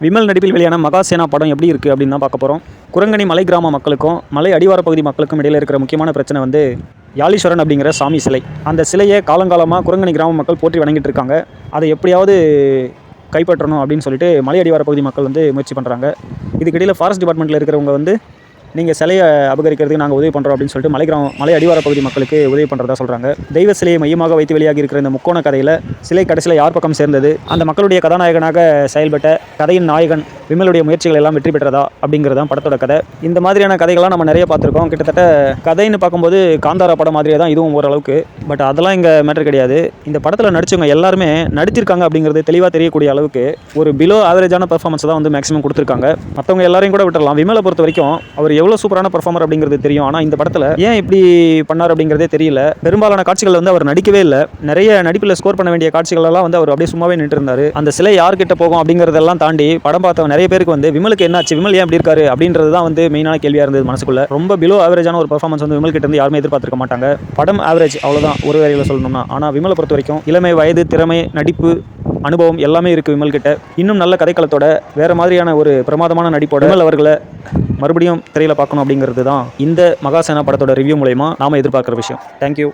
விமல் நடிப்பில் வெளியான மகாசேனா படம் எப்படி இருக்குது அப்படின்னு தான் பார்க்க போகிறோம். குரங்கணி மலை கிராம மக்களுக்கும் மலை அடிவார பகுதி மக்களுக்கும் இடையில் இருக்கிற முக்கியமான பிரச்சனை வந்து யாழீஸ்வரன் அப்படிங்கிற சாமி சிலை. அந்த சிலையை காலங்காலமாக குரங்கணி கிராம மக்கள் போற்றி வணங்கிட்டு இருக்காங்க. அதை எப்படியாவது கைப்பற்றணும் அப்படின்னு சொல்லிட்டு மலை அடிவார பகுதி மக்கள் வந்து முயற்சி பண்ணுறாங்க. இதுக்கிடையில் ஃபாரஸ்ட் டிபார்ட்மெண்ட்டில் இருக்கிறவங்க வந்து நீங்கள் சிலையை அபகரிக்கிறதுக்கு நாங்கள் உதவி பண்ணுறோம் அப்படின்னு சொல்லிட்டு மலை அடிவார பகுதி மக்களுக்கு உதவி பண்ணுறதா சொல்கிறாங்க. தெய்வ சிலையை மையமாக வைத்து வெளியாகி இருக்கிற இந்த முக்கோண கதையில் சிலை கடைசியில் யார் பக்கம் சேர்ந்தது, அந்த மக்களுடைய கதாநாயகனாக செயல்பட்ட கதையின் நாயகன் விமலுடைய முயற்சிகள் எல்லாம் வெற்றி பெற்றதா அப்படிங்கிறது தான் படத்தோட கதை. இந்த மாதிரியான கதைகள்லாம் நம்ம நிறைய பார்த்துருக்கோம். கிட்டத்தட்ட கதைன்னு பார்க்கும்போது காந்தாரா படம் மாதிரியே தான் இதுவும் ஓரளவுக்கு. பட் அதெல்லாம் இங்கே மேட்டர் கிடையாது. இந்த படத்தில் நடிச்சவங்க எல்லாருமே நடிச்சிருக்காங்க அப்படிங்கிறது தெளிவாக தெரியக்கூடிய அளவுக்கு ஒரு பிலோ ஆவரேஜான பெர்ஃபார்மன்ஸ் தான் வந்து மேக்ஸிமம் கொடுத்துருக்காங்க. மற்றவங்க எல்லாரையும் கூட விட்டுடலாம். விமலை பொறுத்த வரைக்கும் அவர் எவ்வளோ சூப்பரான பெர்ஃபார்மர் அப்படிங்கிறது தெரியும். ஆனால் இந்த படத்தில் ஏன் இப்படி பண்ணார் அப்படிங்கிறதே தெரியல. பெரும்பாலான காட்சிகள் வந்து அவர் நடிக்கவே இல்லை. நிறைய நடிப்பில் ஸ்கோர் பண்ண வேண்டிய காட்சிகளெல்லாம் வந்து அவர் அப்படியே சும்மாவே நின்று இருந்தார். அந்த சிலை யார்கிட்ட போகும் அப்படிங்கிறதெல்லாம் தாண்டி படம் பார்த்தவங்க நிறைய பேருக்கு வந்து விமலுக்கு என்னாச்சு, விமல் ஏன் அப்படி இருக்காரு அப்படின்றது தான் வந்து மெயினான கேள்வியாக இருந்தது மனசுக்குள்ள. ரொம்ப பிலோ ஆவரேஜான ஒரு பெர்ஃபார்மன்ஸ் வந்து விமல் கிட்ட இருந்து யாருமே எதிர்பார்த்திருக்க மாட்டாங்க. படம் ஆவரேஜ் அவ்வளோதான் ஒரு வரையில் சொல்லணும்னா. ஆனால் விமலை பொறுத்த வரைக்கும் இளமை, வயது, திறமை, நடிப்பு, அனுபவம் எல்லாமே இருக்குது விமல் கிட்ட. இன்னும் நல்ல கதைக்களத்தோட வேறு மாதிரியான ஒரு பிரமாதமான நடிப்போட விமல் அவர்களை மறுபடியும் திரையில் பார்க்கணும் அப்படிங்கிறது தான் இந்த மகாசேனா படத்தோட ரிவ்யூ மூலமா நாம் எதிர்பார்க்குற விஷயம். தேங்க்யூ.